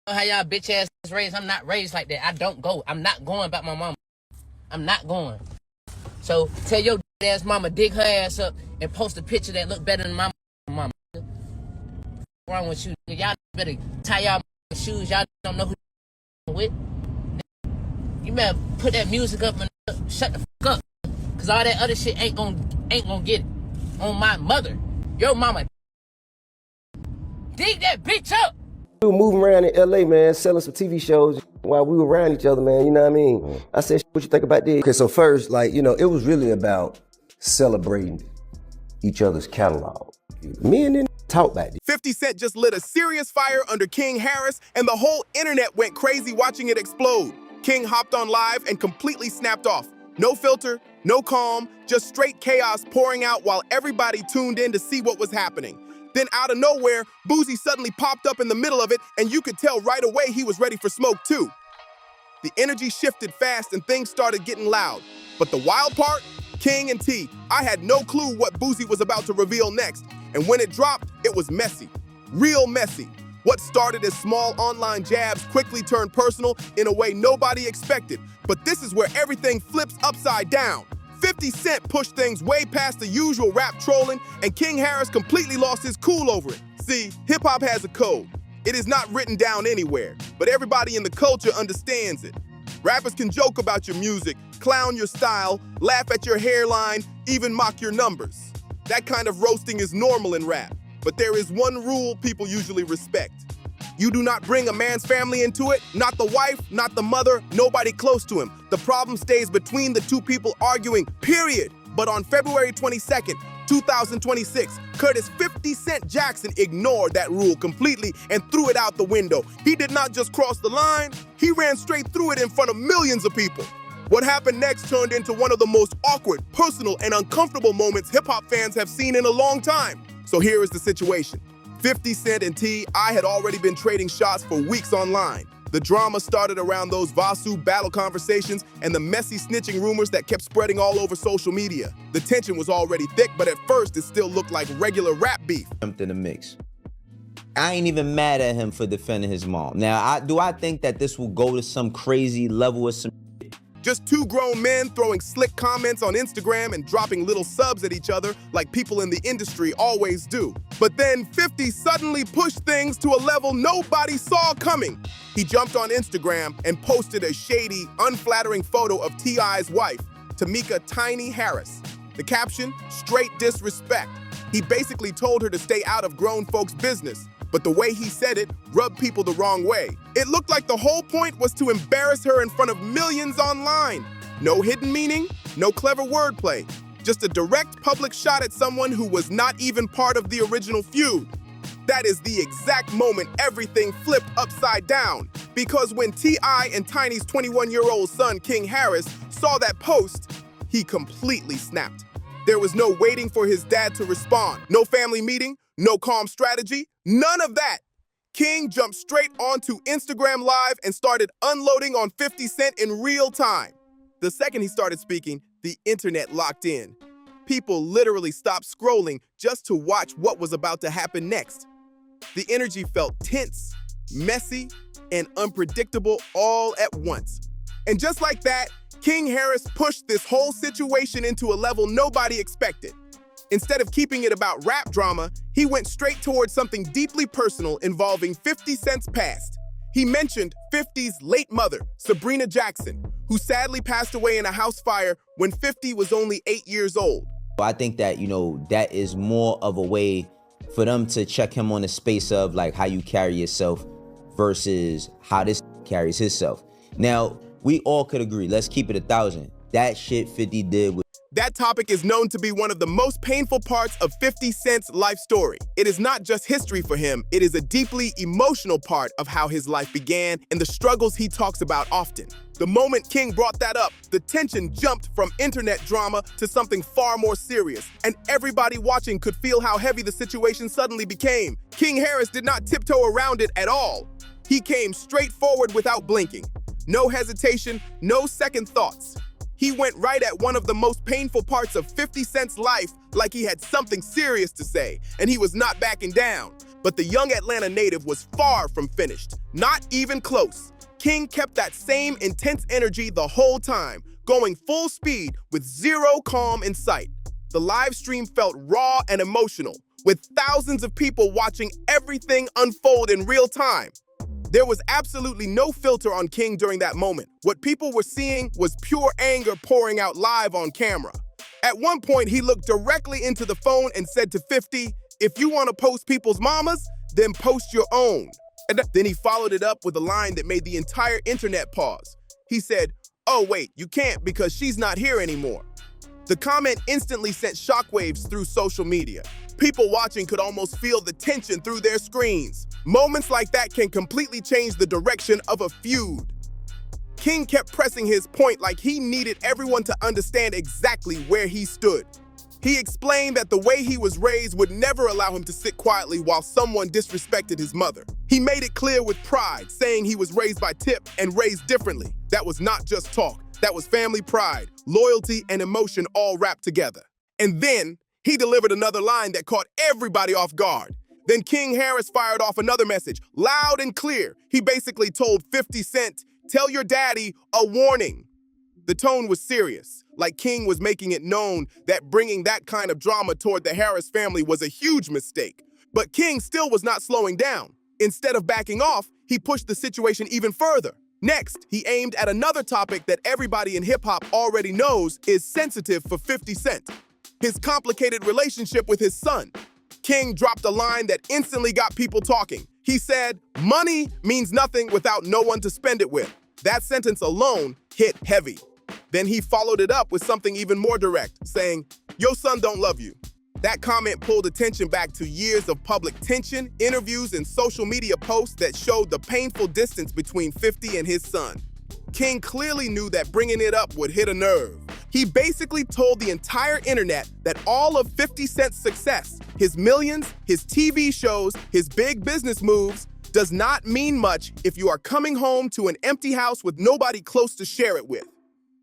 How y'all bitch ass raised? I'm not raised like that. I don't go. I'm not going about my mama. I'm not going. So tell your ass mama dig her ass up and post a picture that look better than my mama. What's wrong with you? Y'all better tie y'all shoes. Y'all don't know who you're with. You better put that music up and shut the fuck up. Cause all that other shit ain't gonna get it. On my mother. Your mama. Dig that bitch up. We were moving around in LA, man, selling some TV shows while we were around each other, man, you know what I mean? I said, what you think about this? Okay, so first, like, it was really about celebrating each other's catalog. Me and then talk back then. 50 Cent just lit a serious fire under King Harris, and the whole internet went crazy watching it explode. King hopped on live and completely snapped off. No filter, no calm, just straight chaos pouring out while everybody tuned in to see what was happening. Then out of nowhere, Boosie suddenly popped up in the middle of it, and you could tell right away he was ready for smoke too. The energy shifted fast and things started getting loud. But the wild part? King and T. I had no clue what Boosie was about to reveal next. And when it dropped, it was messy. Real messy. What started as small online jabs quickly turned personal in a way nobody expected. But this is where everything flips upside down. 50 Cent pushed things way past the usual rap trolling, and King Harris completely lost his cool over it. See, hip-hop has a code. It is not written down anywhere, but everybody in the culture understands it. Rappers can joke about your music, clown your style, laugh at your hairline, even mock your numbers. That kind of roasting is normal in rap, but there is one rule people usually respect. You do not bring a man's family into it, not the wife, not the mother, nobody close to him. The problem stays between the two people arguing, period. But on February 22nd, 2026, Curtis 50 Cent Jackson ignored that rule completely and threw it out the window. He did not just cross the line, he ran straight through it in front of millions of people. What happened next turned into one of the most awkward, personal, and uncomfortable moments hip-hop fans have seen in a long time. So here is the situation. 50 Cent and T, I had already been trading shots for weeks online. The drama started around those Vasu battle conversations and the messy snitching rumors that kept spreading all over social media. The tension was already thick, but at first it still looked like regular rap beef. Jumped in the mix. I ain't even mad at him for defending his mom. Now, do I think that this will go to some crazy level of some Just two grown men throwing slick comments on Instagram and dropping little subs at each other like people in the industry always do. But then 50 suddenly pushed things to a level nobody saw coming. He jumped on Instagram and posted a shady, unflattering photo of T.I.'s wife, Tamika Tiny Harris. The caption, straight disrespect. He basically told her to stay out of grown folks' business. But the way he said it rubbed people the wrong way. It looked like the whole point was to embarrass her in front of millions online. No hidden meaning, no clever wordplay. Just a direct public shot at someone who was not even part of the original feud. That is the exact moment everything flipped upside down. Because when T.I. and Tiny's 21-year-old son, King Harris, saw that post, he completely snapped. There was no waiting for his dad to respond. No family meeting, no calm strategy, none of that. King jumped straight onto Instagram Live and started unloading on 50 Cent in real time. The second he started speaking, the internet locked in. People literally stopped scrolling just to watch what was about to happen next. The energy felt tense, messy, and unpredictable all at once. And just like that, King Harris pushed this whole situation into a level nobody expected. Instead of keeping it about rap drama, he went straight towards something deeply personal involving 50 Cent's past. He mentioned 50's late mother, Sabrina Jackson, who sadly passed away in a house fire when 50 was only 8 years old. I think that, that is more of a way for them to check him on the space of like how you carry yourself versus how this carries himself. Now, we all could agree, let's keep it 1,000. That shit 50 did was That topic is known to be one of the most painful parts of 50 Cent's life story. It is not just history for him, it is a deeply emotional part of how his life began and the struggles he talks about often. The moment King brought that up, the tension jumped from internet drama to something far more serious, and everybody watching could feel how heavy the situation suddenly became. King Harris did not tiptoe around it at all. He came straight forward without blinking. No hesitation, no second thoughts. He went right at one of the most painful parts of 50 Cent's life like he had something serious to say, and he was not backing down. But the young Atlanta native was far from finished, not even close. King kept that same intense energy the whole time, going full speed with zero calm in sight. The live stream felt raw and emotional, with thousands of people watching everything unfold in real time. There was absolutely no filter on King during that moment. What people were seeing was pure anger pouring out live on camera. At one point, he looked directly into the phone and said to 50, "If you want to post people's mamas, then post your own." And then he followed it up with a line that made the entire internet pause. He said, "Oh wait, you can't because she's not here anymore." The comment instantly sent shockwaves through social media. People watching could almost feel the tension through their screens. Moments like that can completely change the direction of a feud. King kept pressing his point like he needed everyone to understand exactly where he stood. He explained that the way he was raised would never allow him to sit quietly while someone disrespected his mother. He made it clear with pride, saying he was raised by Tip and raised differently. That was not just talk. That was family pride, loyalty, and emotion all wrapped together. And then he delivered another line that caught everybody off guard. Then King Harris fired off another message, loud and clear. He basically told 50 Cent, "Tell your daddy a warning." The tone was serious, like King was making it known that bringing that kind of drama toward the Harris family was a huge mistake. But King still was not slowing down. Instead of backing off, he pushed the situation even further. Next, he aimed at another topic that everybody in hip-hop already knows is sensitive for 50 Cent: his complicated relationship with his son. King dropped a line that instantly got people talking. He said, "Money means nothing without no one to spend it with." That sentence alone hit heavy. Then he followed it up with something even more direct, saying, "Your son don't love you." That comment pulled attention back to years of public tension, interviews, and social media posts that showed the painful distance between 50 and his son. King clearly knew that bringing it up would hit a nerve. He basically told the entire internet that all of 50 Cent's success, his millions, his TV shows, his big business moves, does not mean much if you are coming home to an empty house with nobody close to share it with.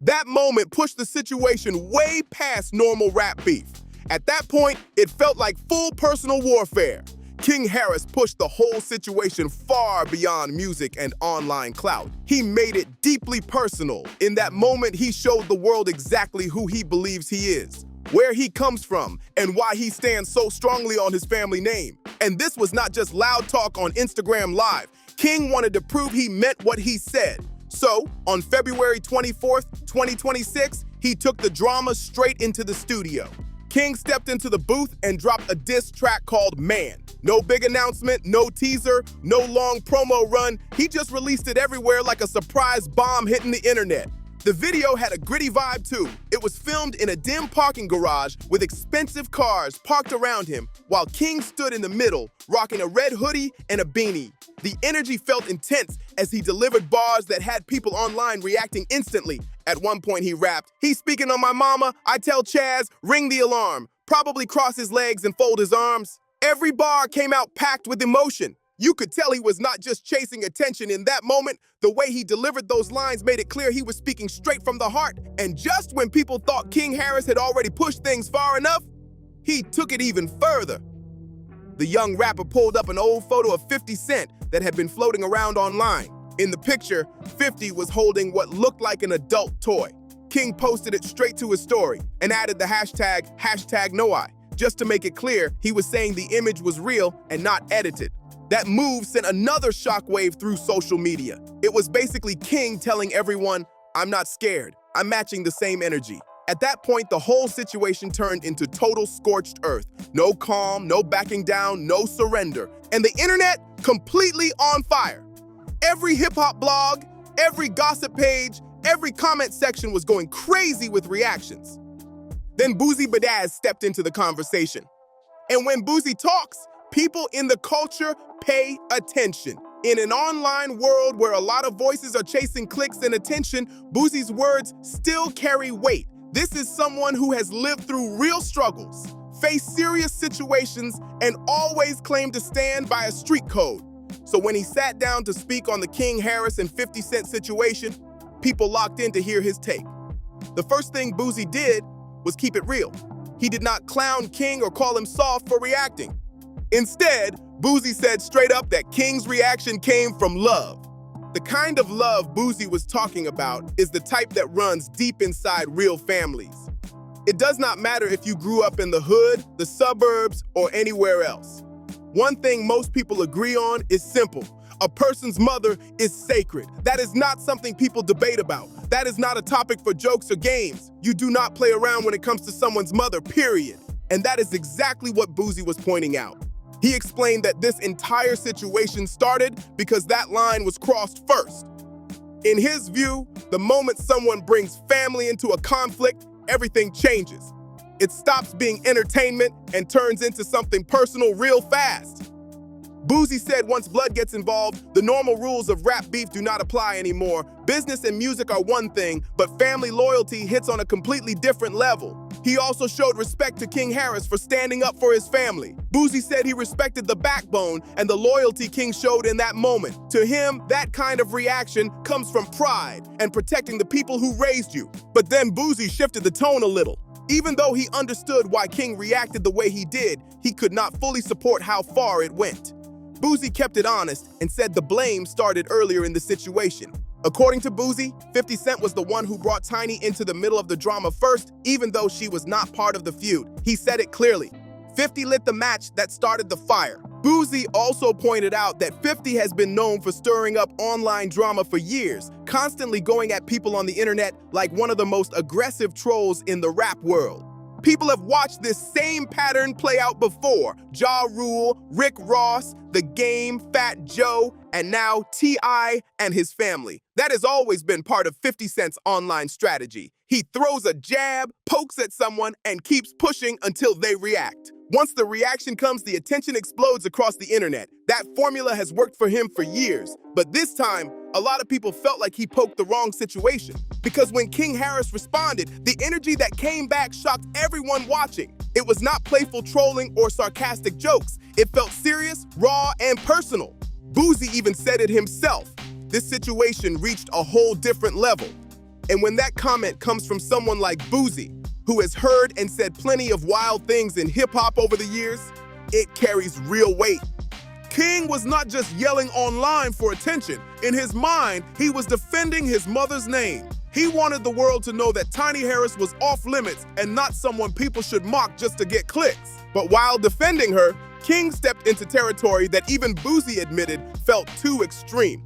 That moment pushed the situation way past normal rap beef. At that point, it felt like full personal warfare. King Harris pushed the whole situation far beyond music and online clout. He made it deeply personal. In that moment, he showed the world exactly who he believes he is, where he comes from, and why he stands so strongly on his family name. And this was not just loud talk on Instagram Live. King wanted to prove he meant what he said. So, on February 24th, 2026, he took the drama straight into the studio. King stepped into the booth and dropped a diss track called Man. No big announcement, no teaser, no long promo run. He just released it everywhere like a surprise bomb hitting the internet. The video had a gritty vibe too. It was filmed in a dim parking garage with expensive cars parked around him, while King stood in the middle, rocking a red hoodie and a beanie. The energy felt intense as he delivered bars that had people online reacting instantly. At one point he rapped, "He's speaking on my mama, I tell Chaz, ring the alarm. Probably cross his legs and fold his arms." Every bar came out packed with emotion. You could tell he was not just chasing attention in that moment. The way he delivered those lines made it clear he was speaking straight from the heart. And just when people thought King Harris had already pushed things far enough, he took it even further. The young rapper pulled up an old photo of 50 Cent that had been floating around online. In the picture, 50 was holding what looked like an adult toy. King posted it straight to his story and added the hashtag #NoI. Just to make it clear, he was saying the image was real and not edited. That move sent another shockwave through social media. It was basically King telling everyone, "I'm not scared, I'm matching the same energy." At that point, the whole situation turned into total scorched earth. No calm, no backing down, no surrender. And the internet completely on fire. Every hip-hop blog, every gossip page, every comment section was going crazy with reactions. Then Boosie Badazz stepped into the conversation. And when Boosie talks, people in the culture pay attention. In an online world where a lot of voices are chasing clicks and attention, Boosie's words still carry weight. This is someone who has lived through real struggles, faced serious situations, and always claimed to stand by a street code. So when he sat down to speak on the King Harris and 50 Cent situation, people locked in to hear his take. The first thing Boosie did was keep it real. He did not clown King or call him soft for reacting. Instead, Boosie said straight up that King's reaction came from love. The kind of love Boosie was talking about is the type that runs deep inside real families. It does not matter if you grew up in the hood, the suburbs, or anywhere else. One thing most people agree on is simple. A person's mother is sacred. That is not something people debate about. That is not a topic for jokes or games. You do not play around when it comes to someone's mother, period. And that is exactly what Boosie was pointing out. He explained that this entire situation started because that line was crossed first. In his view, the moment someone brings family into a conflict, everything changes. It stops being entertainment and turns into something personal real fast. Boosie said once blood gets involved, the normal rules of rap beef do not apply anymore. Business and music are one thing, but family loyalty hits on a completely different level. He also showed respect to King Harris for standing up for his family. Boosie said he respected the backbone and the loyalty King showed in that moment. To him, that kind of reaction comes from pride and protecting the people who raised you. But then Boosie shifted the tone a little. Even though he understood why King reacted the way he did, he could not fully support how far it went. Boosie kept it honest and said the blame started earlier in the situation. According to Boosie, 50 Cent was the one who brought Tiny into the middle of the drama first, even though she was not part of the feud. He said it clearly. 50 lit the match that started the fire. Boosie also pointed out that 50 has been known for stirring up online drama for years, constantly going at people on the internet like one of the most aggressive trolls in the rap world. People have watched this same pattern play out before. Ja Rule, Rick Ross, The Game, Fat Joe, and now T.I. and his family. That has always been part of 50 Cent's online strategy. He throws a jab, pokes at someone, and keeps pushing until they react. Once the reaction comes, the attention explodes across the internet. That formula has worked for him for years. But this time, a lot of people felt like he poked the wrong situation. Because when King Harris responded, the energy that came back shocked everyone watching. It was not playful trolling or sarcastic jokes. It felt serious, raw, and personal. Boosie even said it himself. This situation reached a whole different level. And when that comment comes from someone like Boosie, who has heard and said plenty of wild things in hip-hop over the years, it carries real weight. King was not just yelling online for attention. In his mind, he was defending his mother's name. He wanted the world to know that Tiny Harris was off limits and not someone people should mock just to get clicks. But while defending her, King stepped into territory that even Boosie admitted felt too extreme.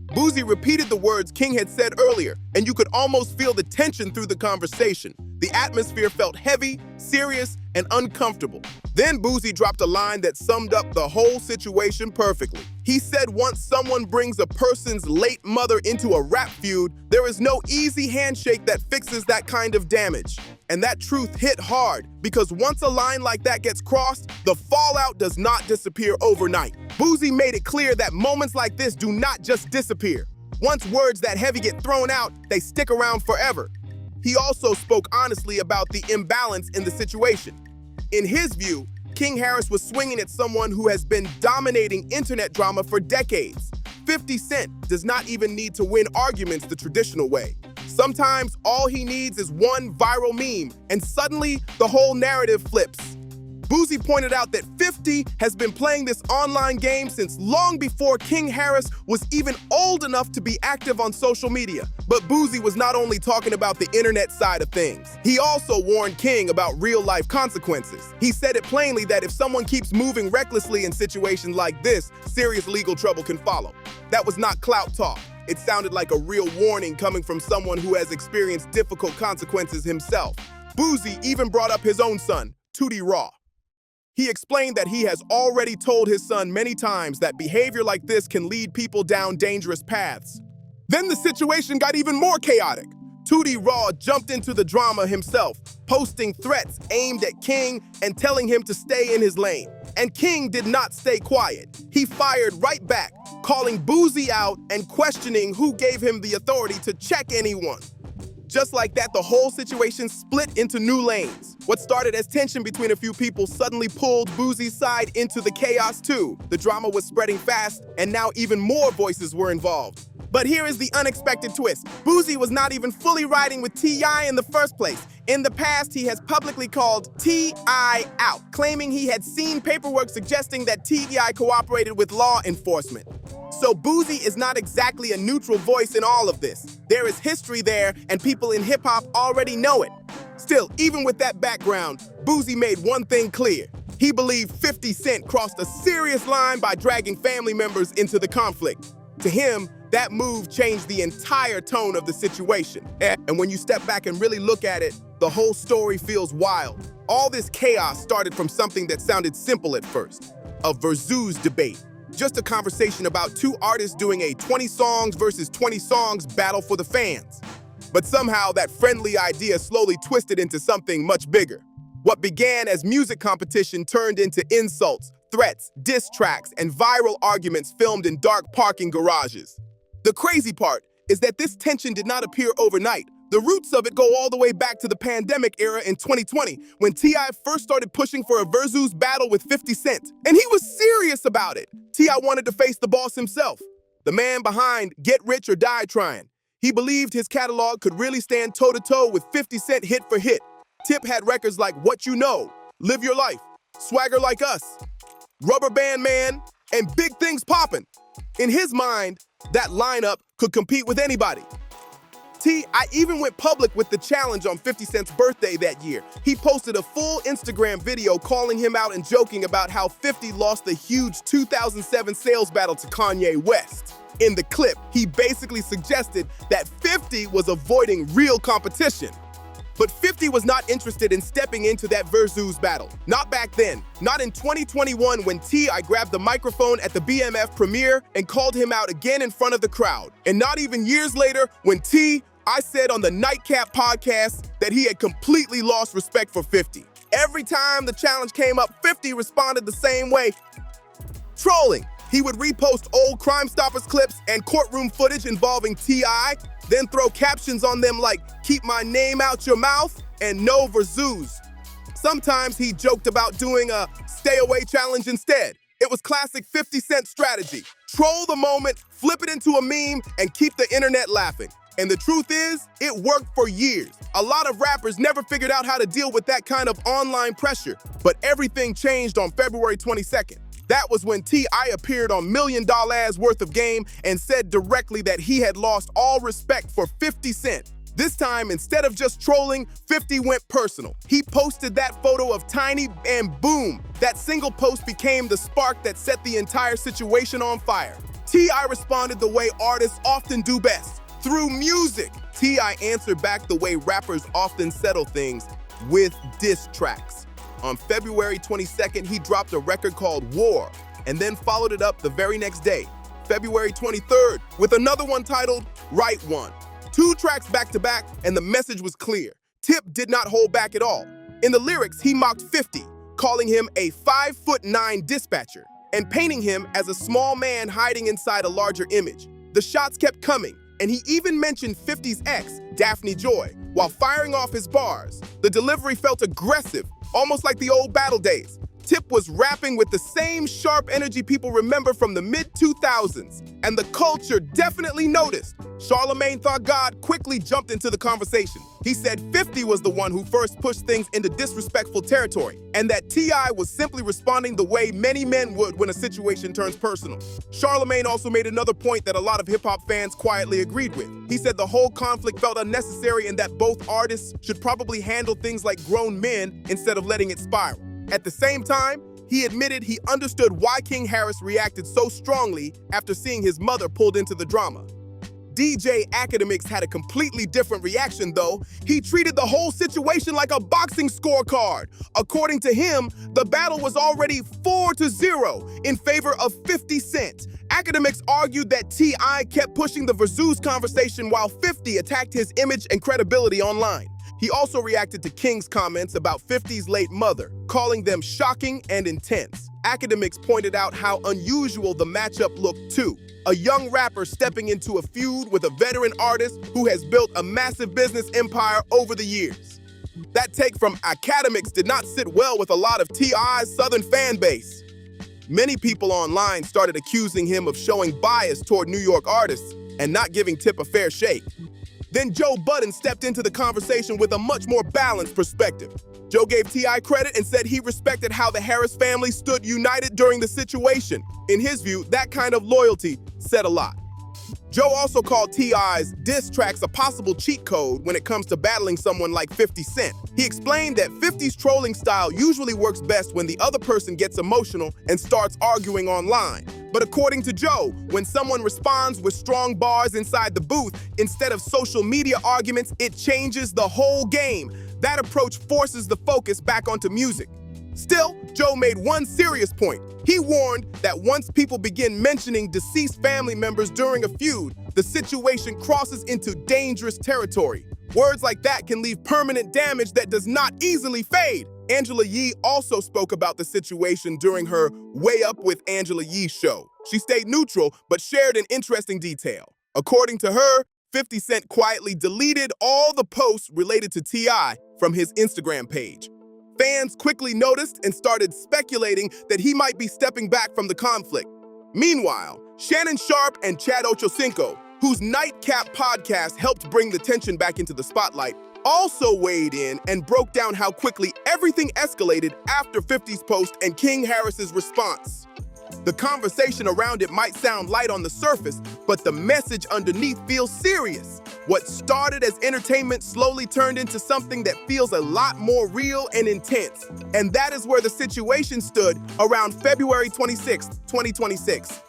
Boosie repeated the words King had said earlier, and you could almost feel the tension through the conversation. The atmosphere felt heavy, serious, and uncomfortable. Then Boosie dropped a line that summed up the whole situation perfectly. He said once someone brings a person's late mother into a rap feud, there is no easy handshake that fixes that kind of damage. And that truth hit hard, because once a line like that gets crossed, the fallout does not disappear overnight. Boosie made it clear that moments like this do not just disappear. Once words that heavy get thrown out, they stick around forever. He also spoke honestly about the imbalance in the situation. In his view, King Harris was swinging at someone who has been dominating internet drama for decades. 50 Cent does not even need to win arguments the traditional way. Sometimes all he needs is one viral meme, and suddenly the whole narrative flips. Boosie pointed out that 50 has been playing this online game since long before King Harris was even old enough to be active on social media. But Boosie was not only talking about the internet side of things. He also warned King about real-life consequences. He said it plainly that if someone keeps moving recklessly in situations like this, serious legal trouble can follow. That was not clout talk. It sounded like a real warning coming from someone who has experienced difficult consequences himself. Boosie even brought up his own son, Tootie Raw. He explained that he has already told his son many times that behavior like this can lead people down dangerous paths. Then the situation got even more chaotic. Tootie Raw jumped into the drama himself, posting threats aimed at King and telling him to stay in his lane. And King did not stay quiet. He fired right back, calling Boosie out and questioning who gave him the authority to check anyone. Just like that, the whole situation split into new lanes. What started as tension between a few people suddenly pulled Boosie's side into the chaos too. The drama was spreading fast, and now even more voices were involved. But here is the unexpected twist. Boosie was not even fully riding with T.I. in the first place. In the past, he has publicly called T.I. out, claiming he had seen paperwork suggesting that T.I. cooperated with law enforcement. So Boosie is not exactly a neutral voice in all of this. There is history there, and people in hip-hop already know it. Still, even with that background, Boosie made one thing clear. He believed 50 Cent crossed a serious line by dragging family members into the conflict. To him, that move changed the entire tone of the situation. And when you step back and really look at it, the whole story feels wild. All this chaos started from something that sounded simple at first, a Versus debate. Just a conversation about two artists doing a 20 songs versus 20 songs battle for the fans. But somehow that friendly idea slowly twisted into something much bigger. What began as music competition turned into insults, threats, diss tracks, and viral arguments filmed in dark parking garages. The crazy part is that this tension did not appear overnight. The roots of it go all the way back to the pandemic era in 2020, when T.I. first started pushing for a Versus battle with 50 Cent. And he was serious about it. T.I. wanted to face the boss himself, the man behind Get Rich or Die Trying. He believed his catalog could really stand toe-to-toe with 50 Cent hit for hit. Tip had records like What You Know, Live Your Life, Swagger Like Us, Rubber Band Man, and Big Things Poppin'. In his mind, that lineup could compete with anybody. T.I. even went public with the challenge on 50 Cent's birthday that year. He posted a full Instagram video calling him out and joking about how 50 lost the huge 2007 sales battle to Kanye West. In the clip, he basically suggested that 50 was avoiding real competition. But 50 was not interested in stepping into that Versus battle. Not back then. Not in 2021 when T.I. grabbed the microphone at the BMF premiere and called him out again in front of the crowd. And not even years later when T.I. said on the Nightcap podcast that he had completely lost respect for 50. Every time the challenge came up, 50 responded the same way. Trolling. He would repost old Crime Stoppers clips and courtroom footage involving T.I., then throw captions on them like, "Keep my name out your mouth," and "No Versus." Sometimes he joked about doing a stay away challenge instead. It was classic 50 Cent strategy. Troll the moment, flip it into a meme, and keep the internet laughing. And the truth is, it worked for years. A lot of rappers never figured out how to deal with that kind of online pressure, but everything changed on February 22nd. That was when T.I. appeared on $1 Million worth of Game and said directly that he had lost all respect for 50 Cent. This time, instead of just trolling, 50 went personal. He posted that photo of Tiny, and boom, that single post became the spark that set the entire situation on fire. T.I. responded the way artists often do best, through music. T.I. answered back the way rappers often settle things, with diss tracks. On February 22nd, he dropped a record called War, and then followed it up the very next day, February 23rd, with another one titled Right One. 2 tracks back to back, and the message was clear. Tip did not hold back at all. In the lyrics, he mocked 50, calling him a 5'9" dispatcher, and painting him as a small man hiding inside a larger image. The shots kept coming, and he even mentioned 50's ex, Daphne Joy, while firing off his bars. The delivery felt aggressive, almost like the old battle days. Tip was rapping with the same sharp energy people remember from the mid-2000s, and the culture definitely noticed. Charlemagne Thought God quickly jumped into the conversation. He said 50 was the one who first pushed things into disrespectful territory, and that T.I. was simply responding the way many men would when a situation turns personal. Charlemagne also made another point that a lot of hip-hop fans quietly agreed with. He said the whole conflict felt unnecessary and that both artists should probably handle things like grown men instead of letting it spiral. At the same time, he admitted he understood why King Harris reacted so strongly after seeing his mother pulled into the drama. DJ Academics had a completely different reaction though. He treated the whole situation like a boxing scorecard. According to him, the battle was already 4-0 in favor of 50 Cent. Academics argued that T.I. kept pushing the Versus conversation while 50 attacked his image and credibility online. He also reacted to King's comments about 50's late mother, calling them shocking and intense. Academics pointed out how unusual the matchup looked too. A young rapper stepping into a feud with a veteran artist who has built a massive business empire over the years. That take from academics did not sit well with a lot of T.I.'s Southern fan base. Many people online started accusing him of showing bias toward New York artists and not giving Tip a fair shake. Then Joe Budden stepped into the conversation with a much more balanced perspective. Joe gave T.I. credit and said he respected how the Harris family stood united during the situation. In his view, that kind of loyalty said a lot. Joe also called T.I.'s diss tracks a possible cheat code when it comes to battling someone like 50 Cent. He explained that 50's trolling style usually works best when the other person gets emotional and starts arguing online. But according to Joe, when someone responds with strong bars inside the booth, instead of social media arguments, it changes the whole game. That approach forces the focus back onto music. Still, Joe made one serious point. He warned that once people begin mentioning deceased family members during a feud, the situation crosses into dangerous territory. Words like that can leave permanent damage that does not easily fade. Angela Yee also spoke about the situation during her Way Up with Angela Yee show. She stayed neutral, but shared an interesting detail. According to her, 50 Cent quietly deleted all the posts related to T.I. from his Instagram page. Fans quickly noticed and started speculating that he might be stepping back from the conflict. Meanwhile, Shannon Sharpe and Chad Ochocinco, whose Nightcap podcast helped bring the tension back into the spotlight, also weighed in and broke down how quickly everything escalated after 50's post and King Harris's response. The conversation around it might sound light on the surface, but the message underneath feels serious. What started as entertainment slowly turned into something that feels a lot more real and intense. And that is where the situation stood around February 26, 2026.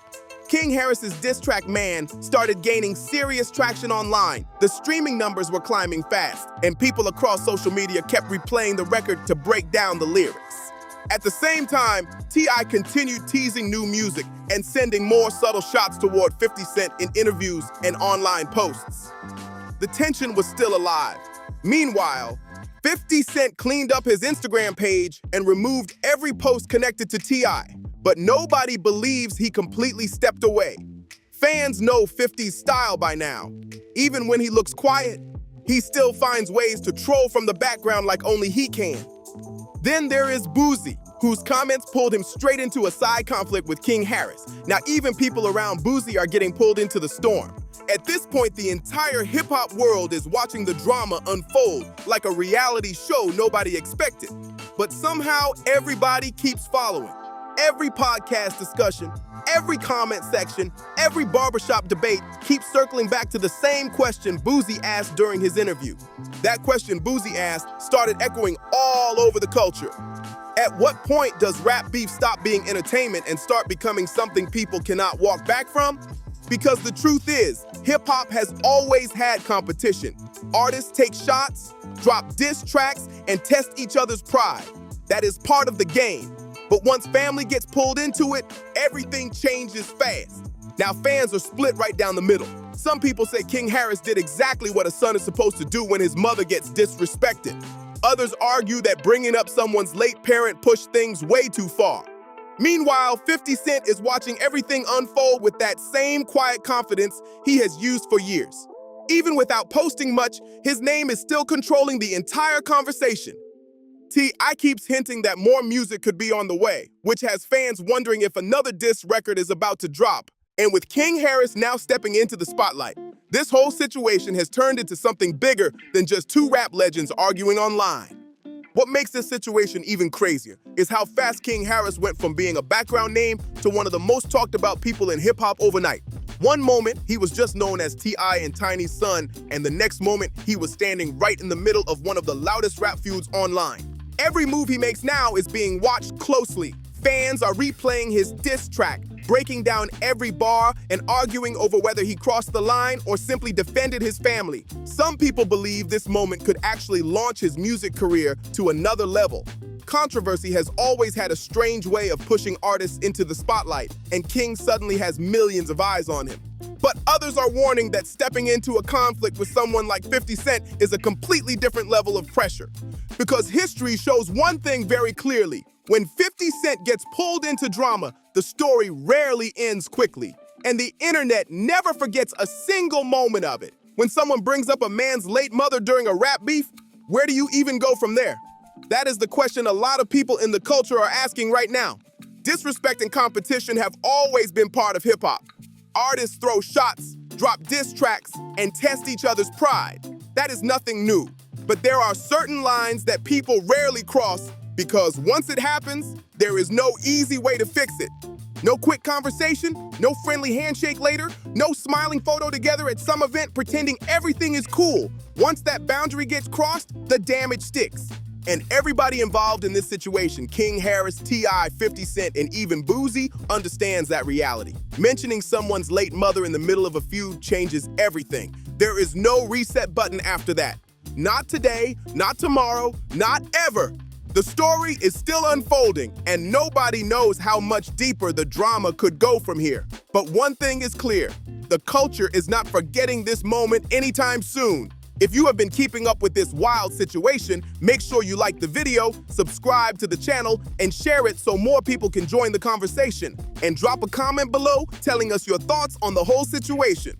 King Harris's diss track Man started gaining serious traction online. The streaming numbers were climbing fast, and people across social media kept replaying the record to break down the lyrics. At the same time, T.I. continued teasing new music and sending more subtle shots toward 50 Cent in interviews and online posts. The tension was still alive. Meanwhile, 50 Cent cleaned up his Instagram page and removed every post connected to T.I., but nobody believes he completely stepped away. Fans know 50's style by now. Even when he looks quiet, he still finds ways to troll from the background like only he can. Then there is Boosie, whose comments pulled him straight into a side conflict with King Harris. Now even people around Boosie are getting pulled into the storm. At this point, the entire hip-hop world is watching the drama unfold like a reality show nobody expected. But somehow, everybody keeps following. Every podcast discussion, every comment section, every barbershop debate keeps circling back to the same question Boosie asked during his interview. That question Boosie asked started echoing all over the culture. At what point does rap beef stop being entertainment and start becoming something people cannot walk back from? Because the truth is, hip-hop has always had competition. Artists take shots, drop diss tracks, and test each other's pride. That is part of the game. But once family gets pulled into it, everything changes fast. Now fans are split right down the middle. Some people say King Harris did exactly what a son is supposed to do when his mother gets disrespected. Others argue that bringing up someone's late parent pushed things way too far. Meanwhile, 50 Cent is watching everything unfold with that same quiet confidence he has used for years. Even without posting much, his name is still controlling the entire conversation. T.I. keeps hinting that more music could be on the way, which has fans wondering if another diss record is about to drop. And with King Harris now stepping into the spotlight, this whole situation has turned into something bigger than just two rap legends arguing online. What makes this situation even crazier is how fast King Harris went from being a background name to one of the most talked about people in hip-hop overnight. One moment, he was just known as T.I. and Tiny's son, and the next moment, he was standing right in the middle of one of the loudest rap feuds online. Every move he makes now is being watched closely. Fans are replaying his diss track, breaking down every bar and arguing over whether he crossed the line or simply defended his family. Some people believe this moment could actually launch his music career to another level. Controversy has always had a strange way of pushing artists into the spotlight, and King suddenly has millions of eyes on him. But others are warning that stepping into a conflict with someone like 50 Cent is a completely different level of pressure. Because history shows one thing very clearly. When 50 Cent gets pulled into drama, the story rarely ends quickly. And the internet never forgets a single moment of it. When someone brings up a man's late mother during a rap beef, where do you even go from there? That is the question a lot of people in the culture are asking right now. Disrespect and competition have always been part of hip-hop. Artists throw shots, drop diss tracks, and test each other's pride. That is nothing new. But there are certain lines that people rarely cross because once it happens, there is no easy way to fix it. No quick conversation, no friendly handshake later, no smiling photo together at some event pretending everything is cool. Once that boundary gets crossed, the damage sticks. And everybody involved in this situation, King Harris, T.I., 50 Cent, and even Boosie, understands that reality. Mentioning someone's late mother in the middle of a feud changes everything. There is no reset button after that. Not today, not tomorrow, not ever. The story is still unfolding, and nobody knows how much deeper the drama could go from here. But one thing is clear, the culture is not forgetting this moment anytime soon. If you have been keeping up with this wild situation, make sure you like the video, subscribe to the channel, and share it so more people can join the conversation. And drop a comment below telling us your thoughts on the whole situation.